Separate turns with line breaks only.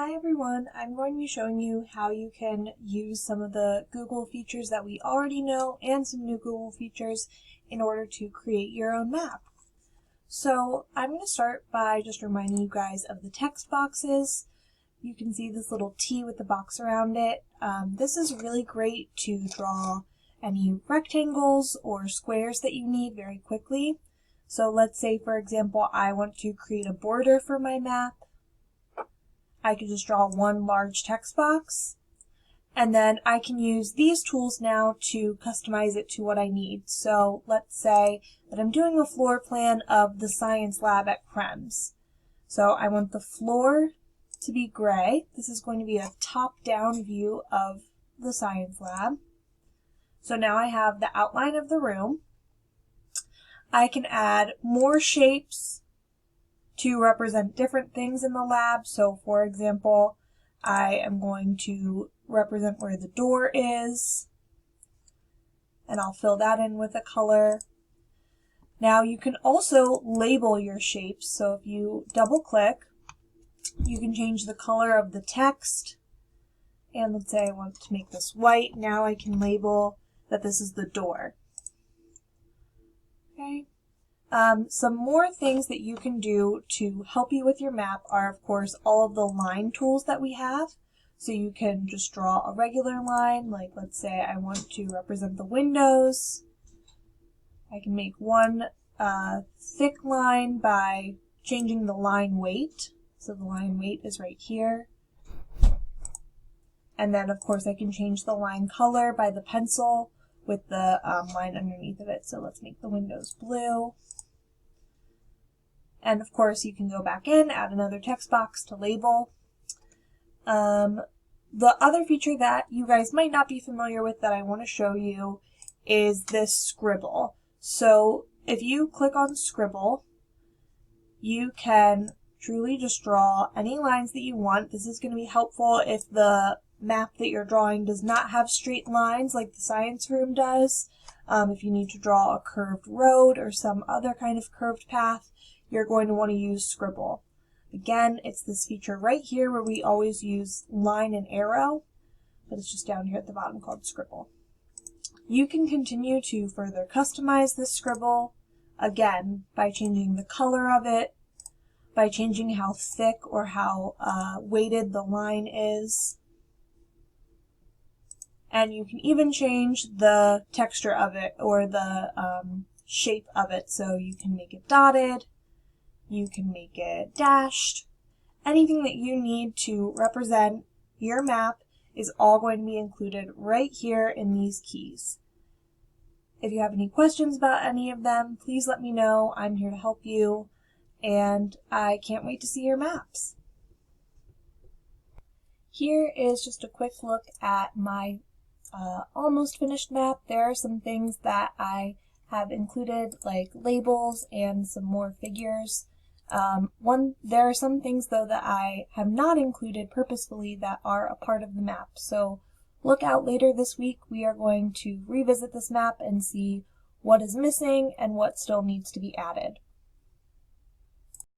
Hi everyone, I'm going to be showing you how you can use some of the Google features that we already know and some new Google features in order to create your own map. So I'm going to start by just reminding you guys of the text boxes. You can see this little T with the box around it. This is really great to draw any rectangles or squares that you need very quickly. So let's say, for example, I want to create a border for my map. I could just draw one large text box, and then I can use these tools now to customize it to what I need. So let's say that I'm doing a floor plan of the science lab at KREMS. So I want the floor to be gray. This is going to be a top-down view of the science lab. So now I have the outline of the room. I can add more shapes to represent different things in the lab. So for example, I am going to represent where the door is, and I'll fill that in with a color. Now you can also label your shapes. So if you double click, you can change the color of the text. And let's say I want to make this white. Now I can label that this is the door. Okay. Some more things that you can do to help you with your map are, of course, all of the line tools that we have. So you can just draw a regular line, like let's say I want to represent the windows. I can make one thick line by changing the line weight. So the line weight is right here. And then, of course, I can change the line color by the pencil with the line underneath of it. So let's make the windows blue. And of course, you can go back in, add another text box to label. The other feature that you guys might not be familiar with that I want to show you is this Scribble. So if you click on Scribble, you can truly just draw any lines that you want. This is going to be helpful if the map that you're drawing does not have straight lines like the science room does. If you need to draw a curved road or some other kind of curved path, you're going to want to use Scribble. Again, it's this feature right here where we always use line and arrow, but it's just down here at the bottom called Scribble. You can continue to further customize this Scribble, again, by changing the color of it, by changing how thick or how weighted the line is. And you can even change the texture of it or the shape of it. So you can make it dotted, you can make it dashed. Anything that you need to represent your map is all going to be included right here in these keys. If you have any questions about any of them, please let me know. I'm here to help you, and I can't wait to see your maps. Here is just a quick look at my almost finished map. There are some things that I have included, like labels and some more figures. There are some things though that I have not included purposefully that are a part of the map. So look out later this week. We are going to revisit this map and see what is missing and what still needs to be added.